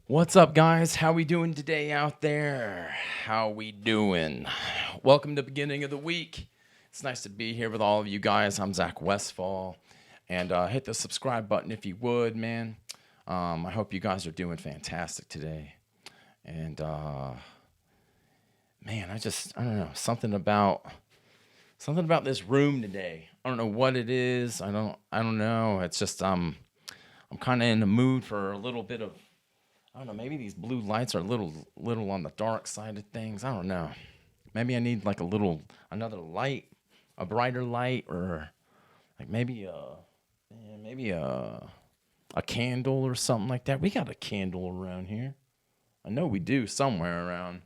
What's up, guys? How we doing today out there? How we doing? Welcome to the beginning of the week. It's nice to be here with all of you guys. I'm Zach Westfall, and hit the subscribe button if you would, man. I hope you guys are doing fantastic today. And man, I don't know, something about this room today. I don't know what it is. I don't know. It's just I'm kind of in the mood for a little bit of, I don't know, maybe these blue lights are a little on the dark side of things. I don't know. Maybe I need like another light, a brighter light, or like maybe a candle or something like that. We got a candle around here. I know we do somewhere around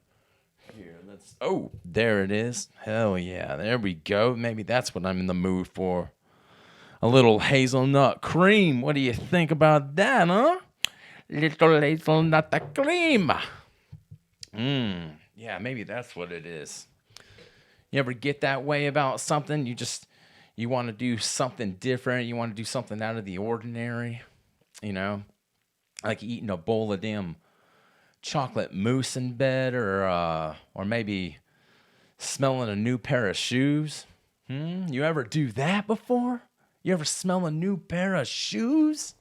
here. Oh, there it is. Hell yeah. There we go. Maybe that's what I'm in the mood for. A little hazelnut cream. What do you think about that, huh? Little hazelnut cream. Yeah, maybe that's what it is. You ever get that way about something? You want to do something different. You want to do something out of the ordinary. You know, like eating a bowl of damn chocolate mousse in bed, or maybe smelling a new pair of shoes. You ever do that before? You ever smell a new pair of shoes?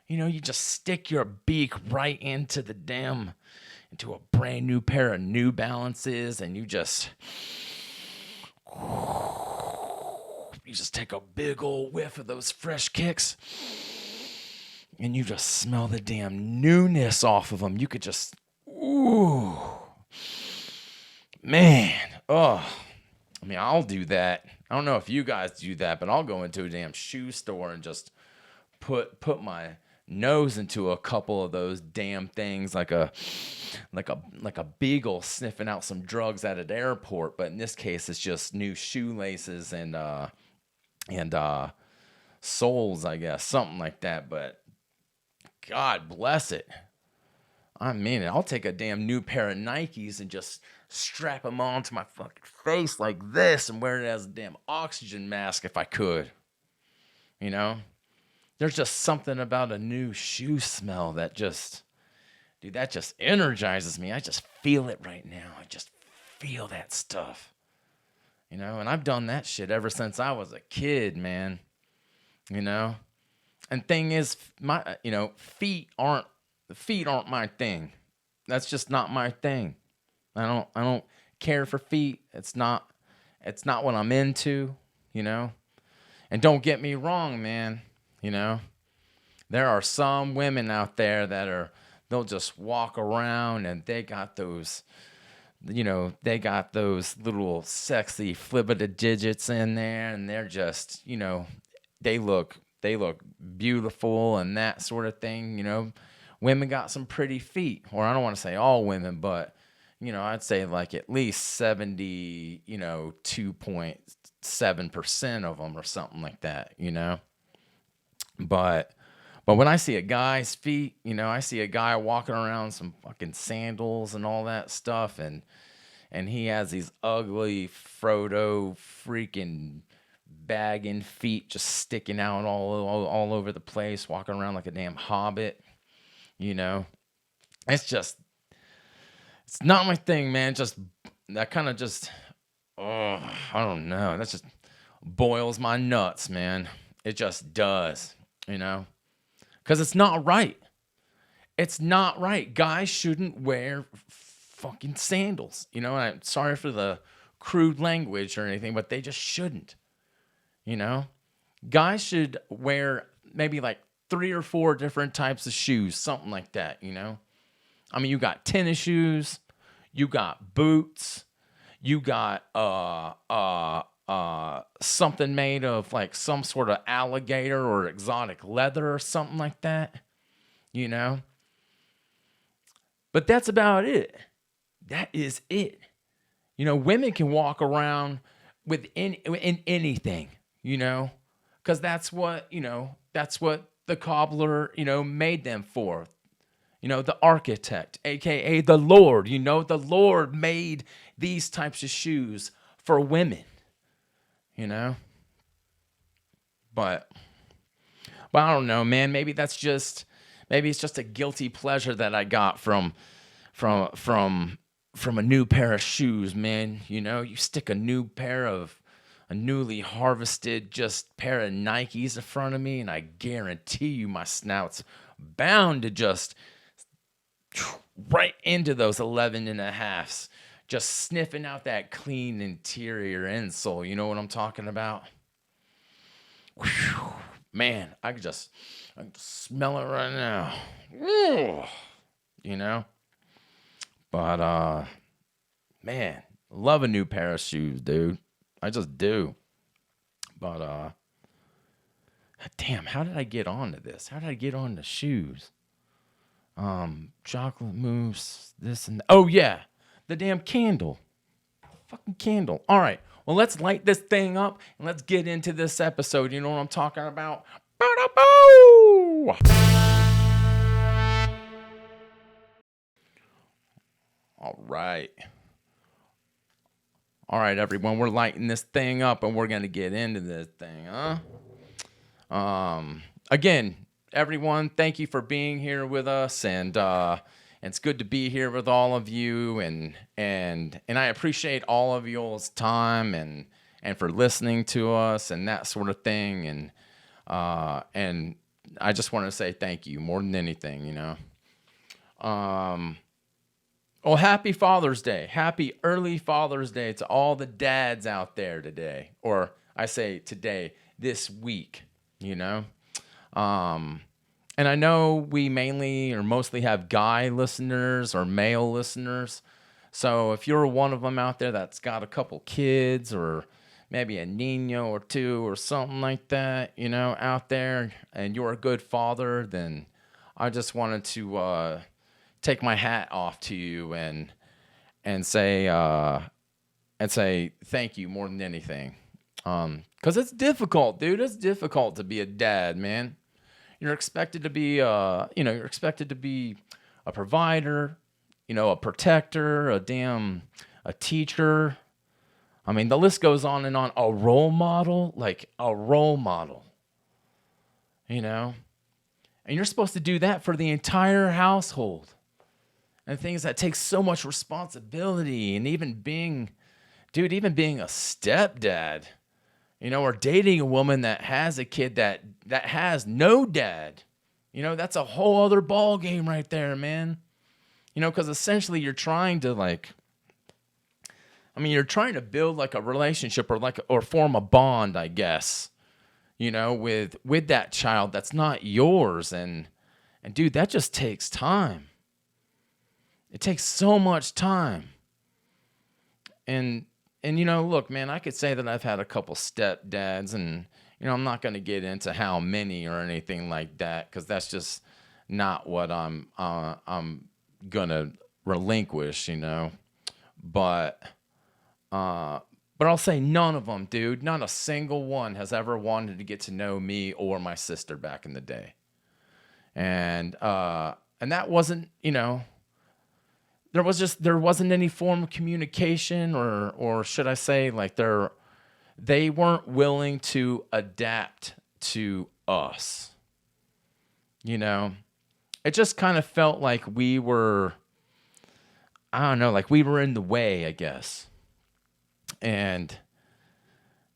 You know, you just stick your beak right into a brand new pair of New Balances, and you just take a big old whiff of those fresh kicks, and you just smell the damn newness off of them. You could just, ooh, man, oh, I mean, I'll do that. I don't know if you guys do that, but I'll go into a damn shoe store and just put my nose into a couple of those damn things, like a beagle sniffing out some drugs at an airport. But in this case, it's just new shoelaces and soles, I guess, something like that. But God bless it. I mean it. I'll take a damn new pair of Nikes and just strap them onto my fucking face like this and wear it as a damn oxygen mask if I could. You know? There's just something about a new shoe smell that just energizes me. I just feel it right now. I just feel that stuff. You know? And I've done that shit ever since I was a kid, man. You know? And thing is, feet aren't my thing. That's just not my thing. I don't care for feet. It's not what I'm into, you know? And don't get me wrong, man, you know? There are some women out there they'll just walk around and they got those little sexy flibberta digits in there, and they're just, they look beautiful and that sort of thing, you know. Women got some pretty feet, or I don't want to say all women, but I'd say like at least 2.7% of them or something like that, you know. But when I see a guy's feet, I see a guy walking around some fucking sandals and all that stuff, and he has these ugly Frodo freaking bagging feet just sticking out all over the place, walking around like a damn hobbit, you know. It's not my thing, man. Just that kind of just, oh, I don't know. That just boils my nuts, man. It just does, you know, because it's not right. It's not right. Guys shouldn't wear fucking sandals, you know. And I'm sorry for the crude language or anything, but they just shouldn't, you know. Guys should wear maybe like 3 or 4 different types of shoes, something like that, you know. I mean, you got tennis shoes, you got boots, you got something made of like some sort of alligator or exotic leather or something like that, you know. But that's about it. That is it. You know, women can walk around with in anything, you know, because that's what the cobbler, made them for. You know, the architect, aka the Lord, the Lord made these types of shoes for women, you know. But I don't know, man. Maybe Maybe it's just a guilty pleasure that I got from from from a new pair of shoes, man. You know, you stick a newly harvested just pair of Nikes in front of me, and I guarantee you my snout's bound to just right into those 11 and a halves, just sniffing out that clean interior insole. You know what I'm talking about? Whew. Man, I can smell it right now. Ooh, you know? But man, love a new pair of shoes, dude. I just do. But damn, how did I get onto this? How did I get on the shoes? Chocolate mousse, this and oh yeah, the damn candle. Fucking candle. All right. Well, let's light this thing up and let's get into this episode. You know what I'm talking about? Ba-da-boo! All right. All right, everyone. We're lighting this thing up and we're going to get into this thing, huh? Again, everyone, thank you for being here with us, and it's good to be here with all of you, and I appreciate all of y'all's time and for listening to us and that sort of thing, and I just want to say thank you more than anything, you know. Well, happy Father's Day. Happy early Father's Day to all the dads out there today, or I say today, this week, you know. And I know we mainly or mostly have guy listeners or male listeners. So if you're one of them out there that's got a couple kids or maybe a Nino or two or something like that, you know, out there, and you're a good father, then I just wanted to take my hat off to you and say thank you more than anything. 'Cause it's difficult, dude. It's difficult to be a dad, man. You're expected to be, you're expected to be a provider, you know, a protector, a teacher. I mean, the list goes on and on. A role model, like a role model, you know, and you're supposed to do that for the entire household, and things that take so much responsibility, and even being a stepdad. You know, or dating a woman that has a kid that has no dad. You know, that's a whole other ball game right there, man. You know, because essentially you're trying to you're trying to build like a relationship or form a bond, I guess. You know, with that child that's not yours, and dude, that just takes time. It takes so much time, and you know, look, man, I could say that I've had a couple stepdads, and you know, I'm not going to get into how many or anything like that, because that's just not what I'm gonna relinquish, you know. But I'll say none of them, dude. Not a single one has ever wanted to get to know me or my sister back in the day, and that wasn't, you know. There wasn't any form of communication, or should I say, like they weren't willing to adapt to us. You know, it just kind of felt like we were, I don't know, like we were in the way, I guess. And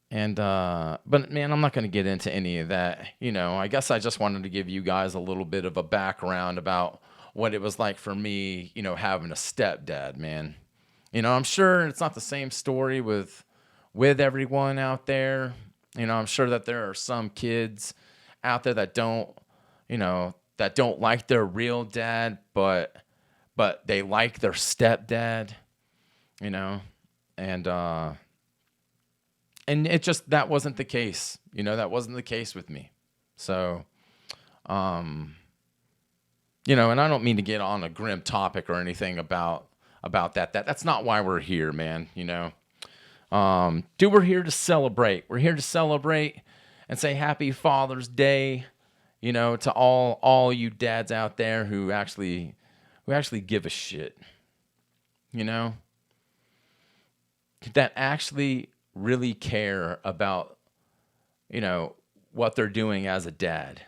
but man, I'm not going to get into any of that. You know, I guess I just wanted to give you guys a little bit of a background about what it was like for me, you know, having a stepdad, man. You know, I'm sure it's not the same story with everyone out there. You know, I'm sure that there are some kids out there that don't like their real dad, but they like their stepdad, you know, and it just, that wasn't the case. You know, that wasn't the case with me. So, you know, and I don't mean to get on a grim topic or anything about that. That's not why we're here, man. You know, we're here to celebrate. We're here to celebrate and say Happy Father's Day, you know, to all you dads out there who actually give a shit, you know, that actually really care about, you know, what they're doing as a dad.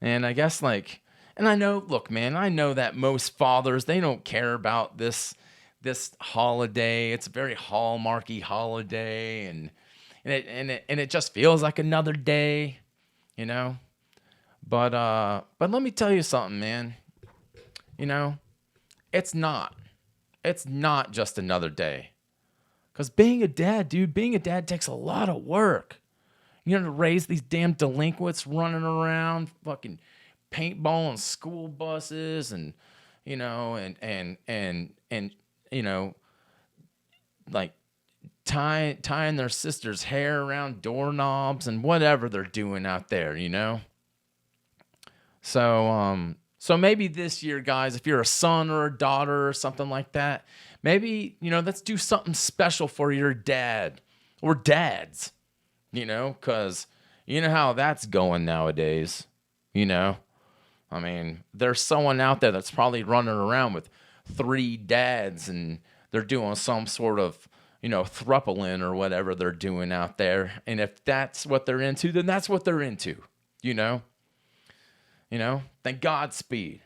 And I guess, like, And I know, look, man, I know that most fathers, they don't care about this holiday. It's a very hallmarky holiday, and it just feels like another day, you know. But let me tell you something, man. You know, it's not. It's not just another day. Cause being a dad, dude, being a dad takes a lot of work. You know, to raise these damn delinquents running around, fucking paintballing school buses, and and you know, like tying their sister's hair around doorknobs and whatever they're doing out there, you know. So maybe this year, guys, if you're a son or a daughter or something like that, maybe, let's do something special for your dad or dads, because you know how that's going nowadays, you know. I mean, there's someone out there that's probably running around with 3 dads, and they're doing some sort of, thruppling or whatever they're doing out there. And if that's what they're into, then that's what they're into, you know. Then Godspeed.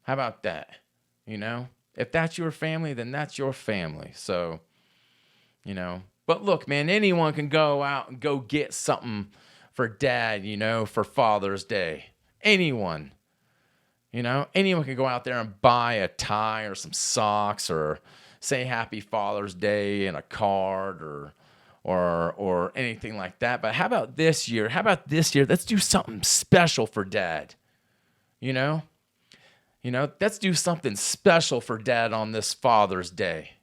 How about that? If that's your family, then that's your family. So, but look, man, anyone can go out and go get something for dad, for Father's Day. Anyone can go out there and buy a tie or some socks, or say Happy Father's Day in a card, or anything like that. But how about this year? Let's do something special for dad. Let's do something special for dad on this Father's Day.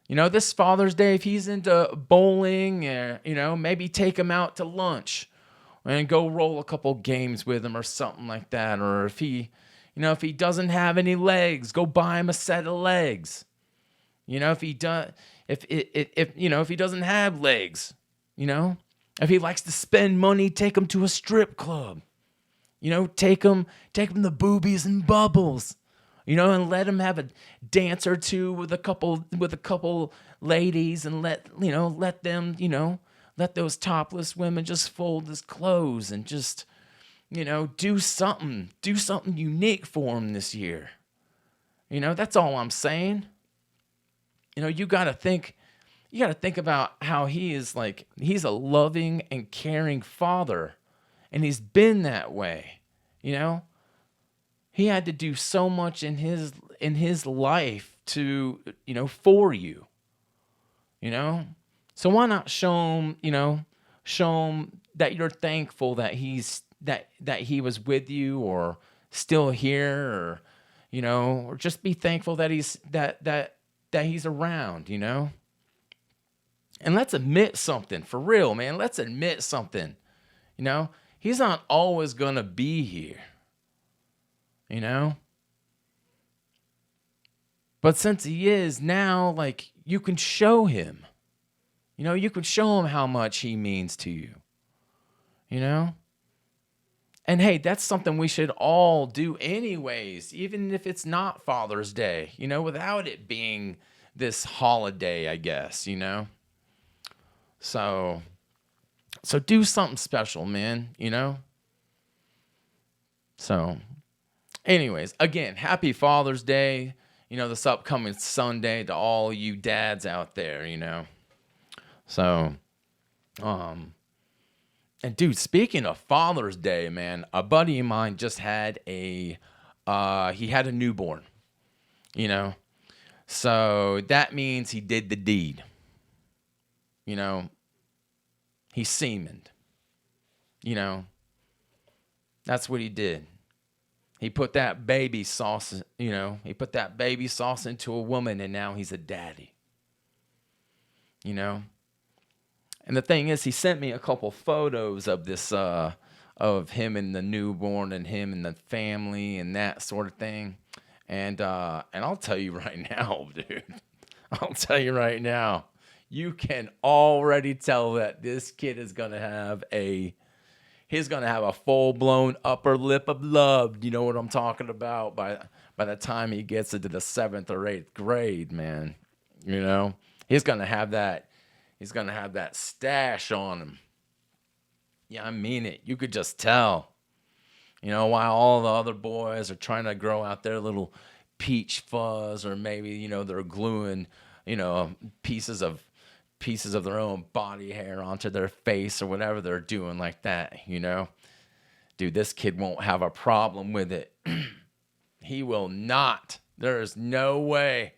This Father's Day, if he's into bowling, maybe take him out to lunch and go roll a couple games with him or something like that. Or if he doesn't have any legs, go buy him a set of legs. If he doesn't have legs, if he likes to spend money, take him to a strip club. Take him to Boobies and Bubbles, and let him have a dance or two with a couple ladies, and let them, let those topless women just fold his clothes and just, do something unique for him this year. That's all I'm saying. You got to think about how he's a loving and caring father. And he's been that way, He had to do so much in his life to, for you, So why not show him that you're thankful that that he was with you, or still here, or just be thankful that he's around, And let's admit something, for real, man. Let's admit something, He's not always going to be here, But since he is now, you can show him, you can show him how much he means to you, And hey, that's something we should all do anyways, even if it's not Father's Day, without it being this holiday, I guess, So do something special, man, So anyways, again, happy Father's Day, this upcoming Sunday, to all you dads out there, So, and dude, speaking of Father's Day, man, a buddy of mine just had he had a newborn, So that means he did the deed, He semened. That's what he did. He put that baby sauce, into a woman, and now he's a daddy. And the thing is, he sent me a couple photos of this, of him and the newborn, and him and the family, and that sort of thing. And I'll tell you right now, dude. I'll tell you right now. You can already tell that this kid is gonna have a full-blown upper lip of love. You know what I'm talking about? By the time he gets into the 7th or 8th grade, man, he's gonna have that. He's gonna have that stash on him. Yeah, I mean it. You could just tell. While all the other boys are trying to grow out their little peach fuzz, or maybe, they're gluing, you know, pieces of pieces of their own body hair onto their face or whatever they're doing like that. Dude, this kid won't have a problem with it. He will not. There is no way,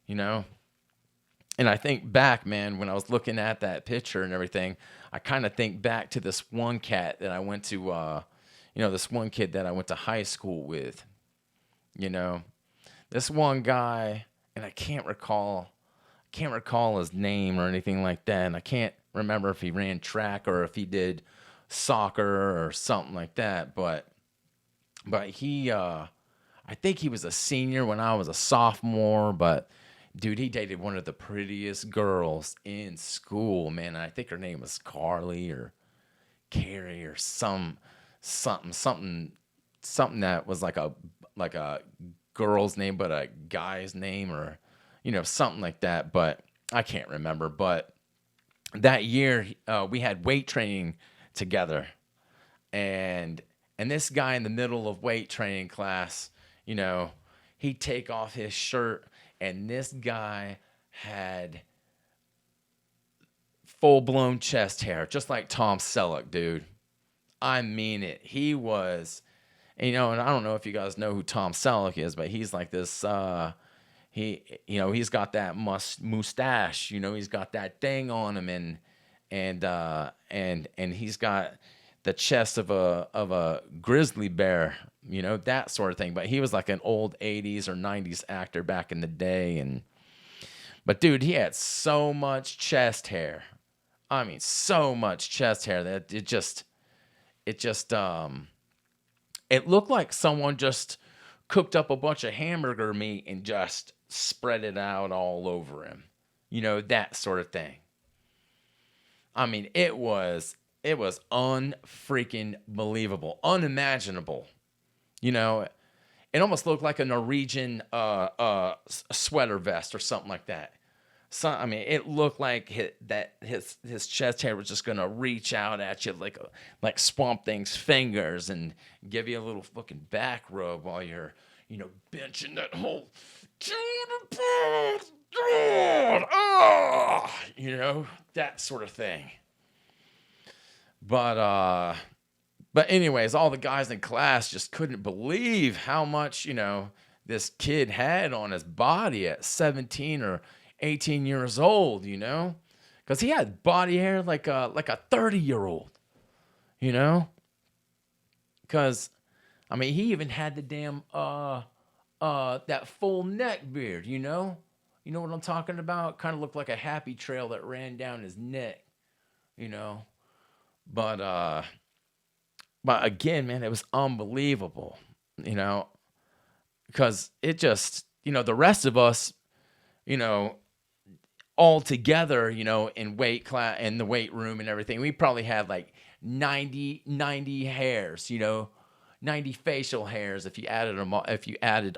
you know. And I think back, man, when I was looking at that picture and everything, I kind of think back to this one cat that I went to, this one kid that I went to high school with. You know, this one guy, and I can't recall his name or anything like that, and I can't remember if he ran track or if he did soccer or something like that. But I think he was a senior when I was a sophomore. But dude, he dated one of the prettiest girls in school, man. I think her name was Carly or Carrie or something that was like a girl's name but a guy's name, or something like that. But I can't remember. But that year, we had weight training together, and this guy in the middle of weight training class, you know, he'd take off his shirt, and this guy had full blown chest hair, just like Tom Selleck, dude. I mean it. He was, and I don't know if you guys know who Tom Selleck is, but he's like this. He's got that mustache. He's got that thing on him, and he's got the chest of a grizzly bear. That sort of thing. But he was like an old '80s or '90s actor back in the day, but dude, he had so much chest hair. I mean, so much chest hair that it looked like someone just cooked up a bunch of hamburger meat and just spread it out all over him. That sort of thing. I mean, it was unfreaking believable, unimaginable. It almost looked like a Norwegian sweater vest or something like that. So I mean, it looked like his chest hair was just gonna reach out at you like Swamp Thing's fingers and give you a little fucking back rub while you're benching that whole 200 pounds. That sort of thing. But anyways, all the guys in class just couldn't believe how much this kid had on his body at 17 or 18 years old, because he had body hair like a 30-year-old, you know, because I mean he even had the damn that full neck beard, you know what I'm talking about? Kind of looked like a happy trail that ran down his neck, you know, but again, man, it was unbelievable, you know, because it just the rest of us, you know all together, in weight class, in the weight room and everything, we probably had like 90 hairs, 90 facial hairs if you added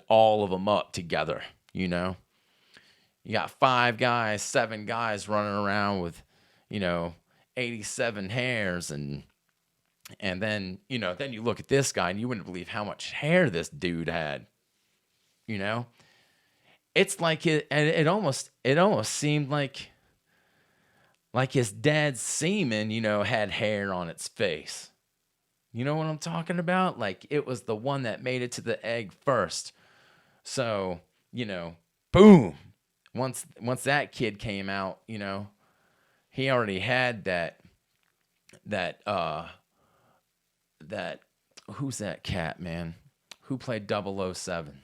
all of them up together, you got 5 guys, 7 guys running around with, you know, 87 hairs, and then you look at this guy and you wouldn't believe how much hair this dude had, you know? It's like it almost seemed like his dad's semen, had hair on its face. You know what I'm talking about? Like it was the one that made it to the egg first. So, boom. Once that kid came out, he already had that who's that cat, man? Who played 007?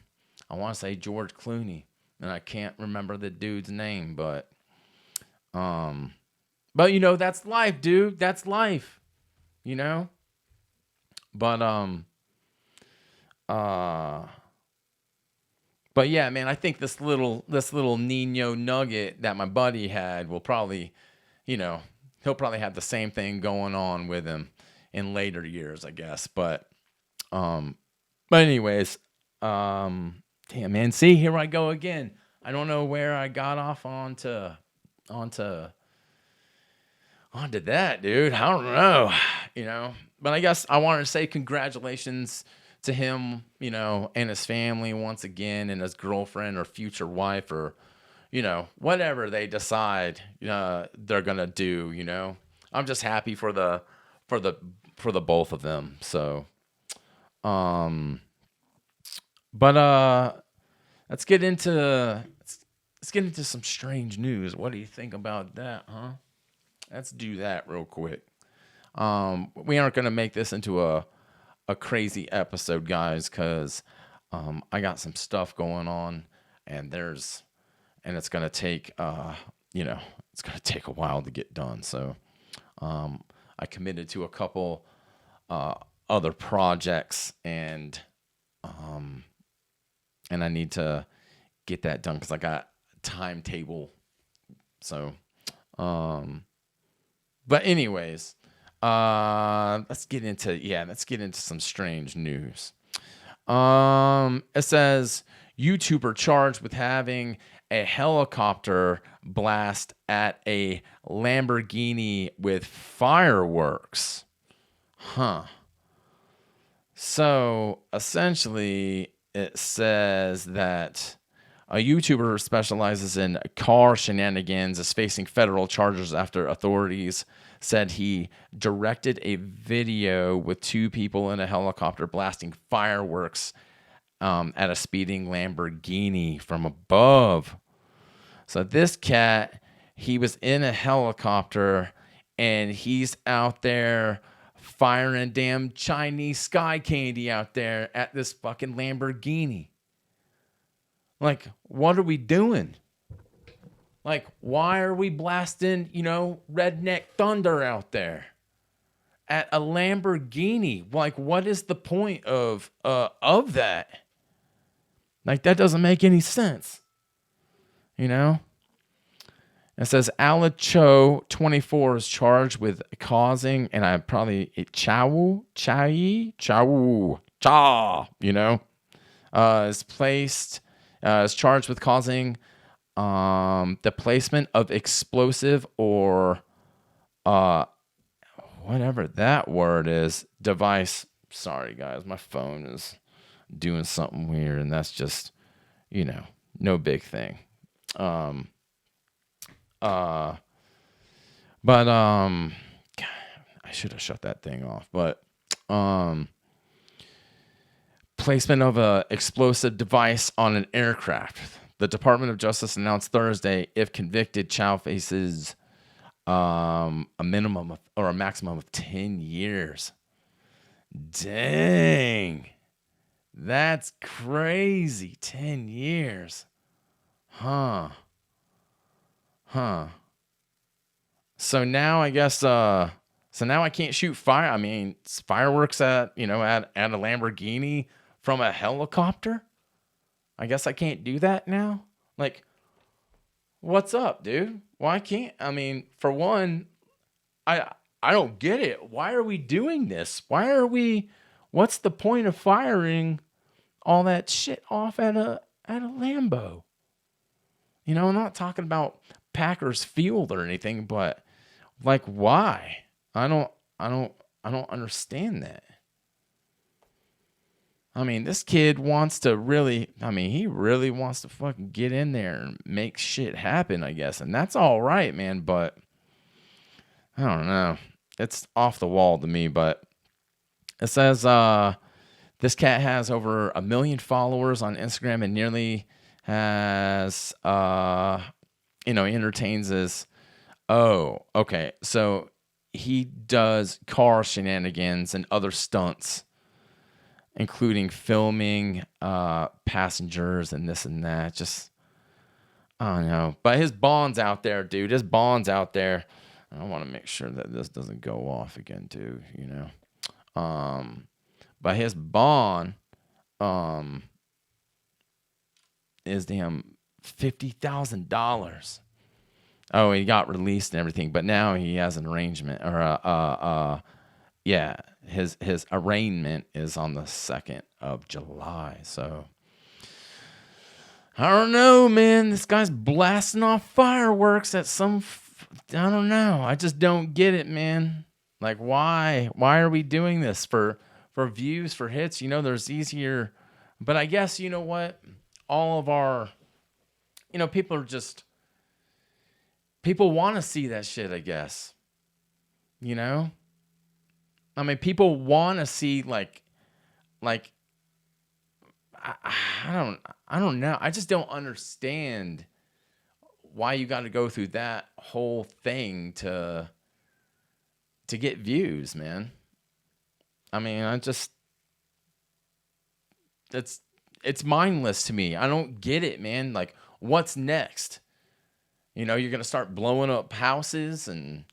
I want to say George Clooney, and I can't remember the dude's name, but that's life, dude. That's life, you know? But uh but yeah, man, I think this little Nino nugget that my buddy had will probably, he'll probably have the same thing going on with him in later years, I guess. But anyways, damn, man, see, here I go again. I don't know where I got off onto that, dude. I don't know, but I guess I wanted to say congratulations to him, and his family once again, and his girlfriend or future wife, or whatever they decide they're gonna do. I'm just happy for the for the both of them. So, um, but let's get into let's get into some strange news. What do you think about that, huh? Let's do that real quick. We aren't gonna make this into a crazy episode, guys, because I got some stuff going on, and it's gonna take it's gonna take a while to get done. So I committed to a couple other projects, and I need to get that done because I got a timetable. So, but anyways, let's get into some strange news. It says YouTuber charged with having a helicopter blast at a Lamborghini with fireworks. Huh. So essentially, it says that a YouTuber who specializes in car shenanigans is facing federal charges after authorities said he directed a video with two people in a helicopter blasting fireworks at a speeding Lamborghini from above. So this cat, he was in a helicopter and he's out there firing damn Chinese sky candy out there at this fucking Lamborghini. Like, what are we doing? Like, why are we blasting, redneck thunder out there at a Lamborghini? Like, what is the point of that? Like, that doesn't make any sense. It says Ala Cho, 24, is charged with causing, and I probably is charged with causing the placement of explosive or whatever that word is device. Sorry guys, my phone is doing something weird, and that's just no big thing. But God, I should have shut that thing off. But placement of a explosive device on an aircraft. The Department of Justice announced Thursday if convicted, Chow faces a minimum or a maximum of 10 years. Dang. That's crazy. 10 years. Huh. So now I guess so now I can't shoot fireworks at a Lamborghini from a helicopter? I guess I can't do that now? Like, what's up, dude? Why can't for one, I don't get it. Why are we doing this? What's the point of firing all that shit off at a Lambo? I'm not talking about Packers Field or anything, but like, why? I don't understand that. This kid wants to he really wants to fucking get in there and make shit happen, I guess. And that's all right, man, but I don't know. It's off the wall to me, but it says this cat has over 1 million followers on Instagram and nearly has he entertains his okay. So he does car shenanigans and other stunts, including filming passengers and this and that. Just, I don't know. But his bond's out there, dude. His bond's out there. I want to make sure that this doesn't go off again, too, But his bond is damn $50,000. Oh, he got released and everything, but now he has an arrangement or his arraignment is on the 2nd of July. So I don't know, man. This guy's blasting off fireworks at I don't know. I just don't get it, man. Like, why? Why are we doing this for views, for hits? There's easier. But I guess you know what? All of our, people are just people want to see that shit. I guess you know. I mean, people want to see like I, I don't I don't know. I just don't understand why you got to go through that whole thing to get views, man. I mean, it's it's mindless to me. I don't get it, man. Like, what's next? You're gonna start blowing up houses and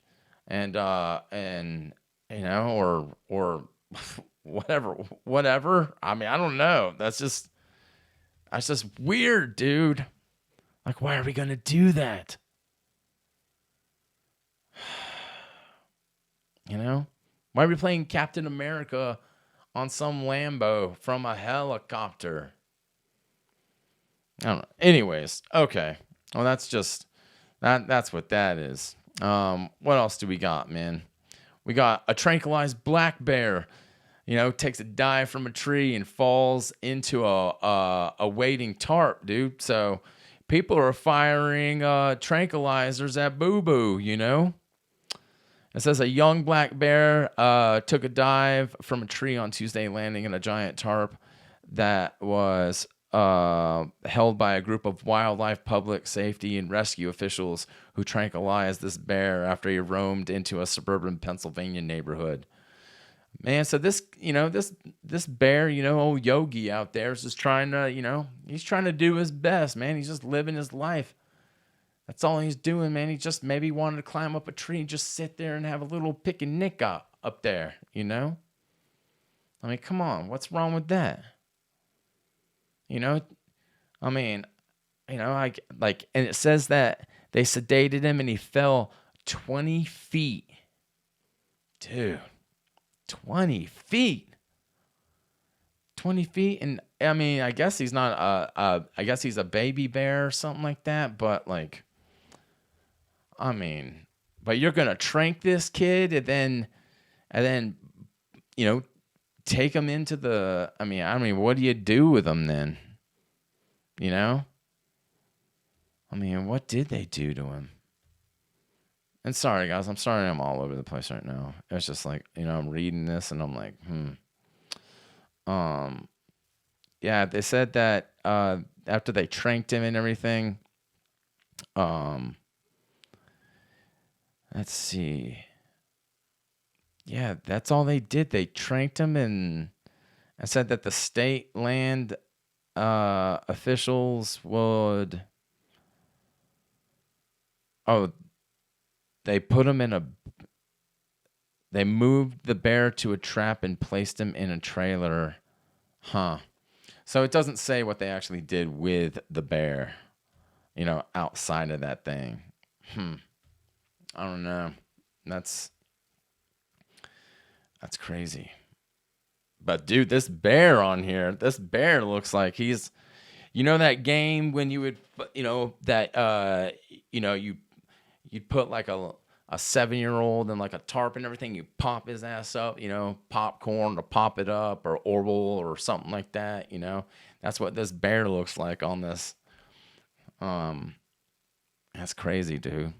or whatever. I mean, I don't know. That's just weird, dude. Like, why are we gonna do that? You know? Why are we playing Captain America on some Lambo from a helicopter? I don't know. Anyways, okay. Well, that's what that is. What else do we got, man? We got a tranquilized black bear, takes a dive from a tree and falls into a waiting tarp, dude. So people are firing tranquilizers at Boo Boo. It says a young black bear took a dive from a tree on Tuesday, landing in a giant tarp that was held by a group of wildlife, public safety, and rescue officials who tranquilized this bear after he roamed into a suburban Pennsylvania neighborhood. Man, so this bear, old Yogi out there is just trying to, he's trying to do his best, man. He's just living his life. That's all he's doing, man. He just maybe wanted to climb up a tree and just sit there and have a little picnic up there, I mean, come on, what's wrong with that? I mean, and it says that they sedated him and he fell 20 feet. Dude, 20 feet. 20 feet. And I mean, I guess he's not, I guess he's a baby bear or something like that. But I mean, but you're going to trank this kid and then, take him into I mean, what do you do with him then? I mean, what did they do to him? And sorry, guys, I'm all over the place right now. It's just like, I'm reading this and I'm like, yeah, they said that after they tranked him and everything, let's see. Yeah, that's all they did. They tranked him and I said that the state land officials would. Oh, they put him They moved the bear to a trap and placed him in a trailer. Huh. So it doesn't say what they actually did with the bear, outside of that thing. I don't know. That's crazy. But dude, this bear looks like he's, that game when you would, you'd put like a 7-year-old and like a tarp and everything, you pop his ass up, popcorn to pop it up or Orville or something like that, That's what this bear looks like on this. That's crazy, dude.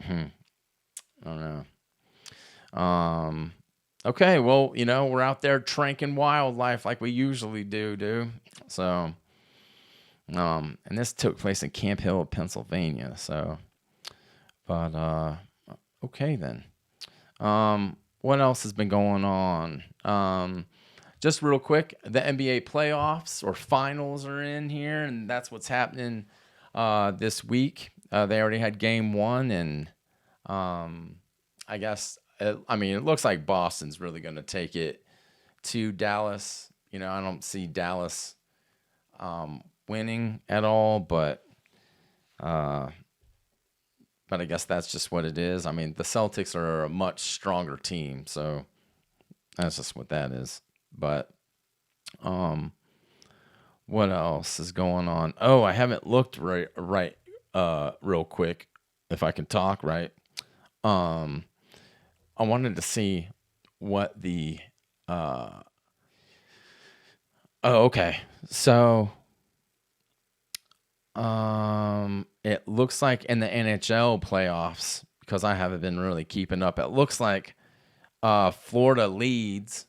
I don't know. Okay, well, we're out there tranking wildlife like we usually do, dude. So, and this took place in Camp Hill, Pennsylvania. So, but okay then. What else has been going on? Just real quick, the NBA playoffs or finals are in here, and that's what's happening this week. They already had game 1, and I guess. It looks like Boston's really going to take it to Dallas. I don't see Dallas winning at all, but I guess that's just what it is. I mean, the Celtics are a much stronger team, so that's just what that is. But what else is going on? Oh, I haven't looked right real quick, if I can talk right. I wanted to see what the oh, okay. So it looks like in the NHL playoffs, because I haven't been really keeping up, it looks like Florida leads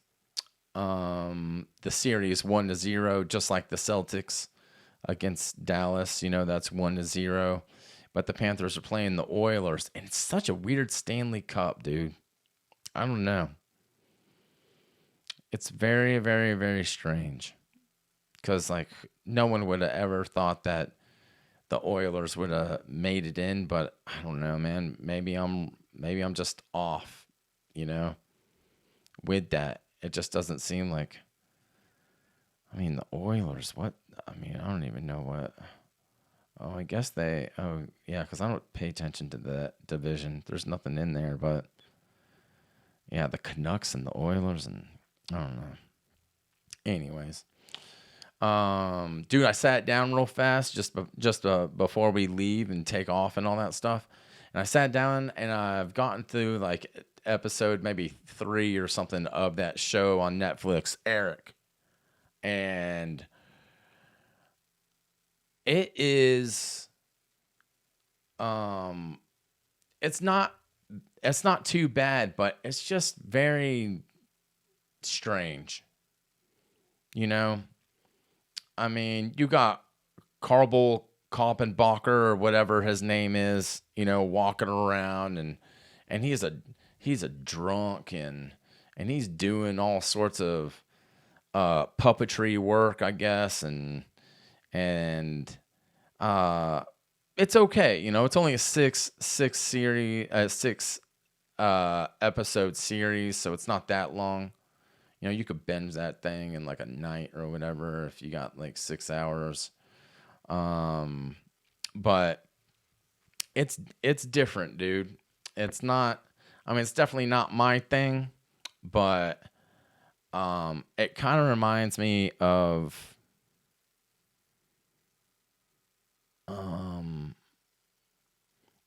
the series 1-0, just like the Celtics against Dallas. That's 1-0. But the Panthers are playing the Oilers, and it's such a weird Stanley Cup, dude. I don't know. It's very, very, very strange. Because, like, no one would have ever thought that the Oilers would have made it in, but I don't know, man. Maybe I'm just off, with that. It just doesn't seem like, the Oilers, what? I don't even know what. Oh, I guess yeah, because I don't pay attention to that division. There's nothing in there, but yeah, the Canucks and the Oilers, and I don't know. Anyways, dude, I sat down real fast just before we leave and take off and all that stuff, and I sat down and I've gotten through like episode maybe 3 or something of that show on Netflix, Eric, and it is it's not too bad, but it's just very strange. You got Karl Koppenbacher or whatever his name is, walking around, and he's a drunk, and he's doing all sorts of puppetry work, I guess, and it's okay. It's only a six episode series, so it's not that long. You could binge that thing in like a night or whatever if you got like 6 hours. But it's different, dude. It's not. It's definitely not my thing, but it kind of reminds me of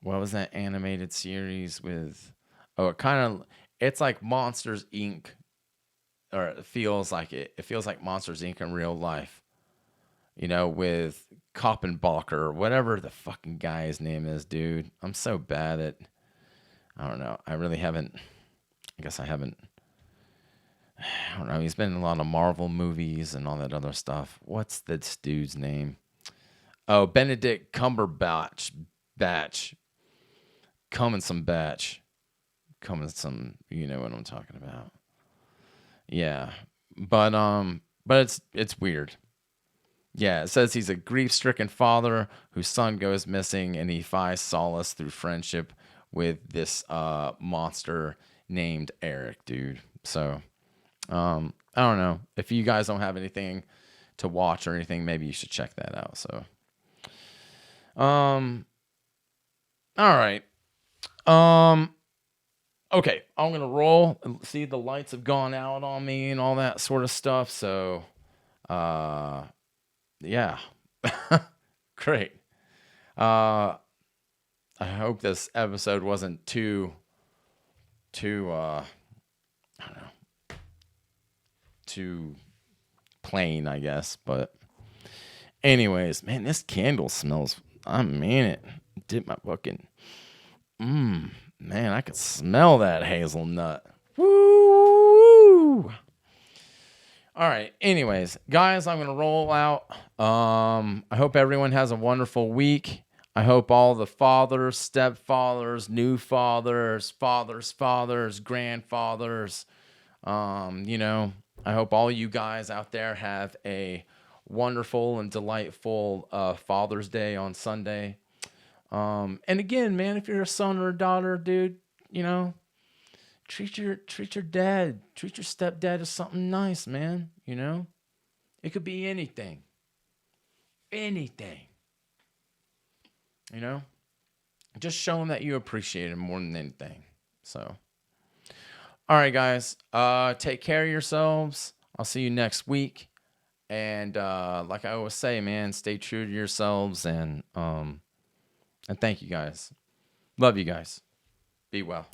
what was that animated series with? Oh, it's like Monsters Inc. Or it feels like it. It feels like Monsters Inc. in real life. With Koppenbacher or whatever the fucking guy's name is, dude. I'm so bad at. I don't know. I really haven't. I guess I haven't. I don't know. He's been in a lot of Marvel movies and all that other stuff. What's this dude's name? Oh, Benedict Cumberbatch. Come in some batch. Come in some. You know what I'm talking about. Yeah, but it's weird. Yeah, it says he's a grief-stricken father whose son goes missing, and he finds solace through friendship with this monster named Eric, dude. So, I don't know if you guys don't have anything to watch or anything. Maybe you should check that out. So, all right. Okay, I'm gonna roll. See, the lights have gone out on me and all that sort of stuff. So, yeah, great. I hope this episode wasn't too, I don't know, too plain, I guess. But, anyways, man, this candle smells. I mean it. Dip my fucking. Man, I could smell that hazelnut. Woo! All right. Anyways, guys, I'm gonna roll out. I hope everyone has a wonderful week. I hope all the fathers, stepfathers, new fathers, fathers, grandfathers, I hope all you guys out there have a wonderful and delightful Father's Day on Sunday. And again, man, if you're a son or a daughter, dude, treat your dad, treat your stepdad as something nice, man. It could be anything. Just show them that you appreciate him more than anything. So, all right, guys, take care of yourselves. I'll see you next week. And like I always say, man, stay true to yourselves, and thank you guys. Love you guys. Be well.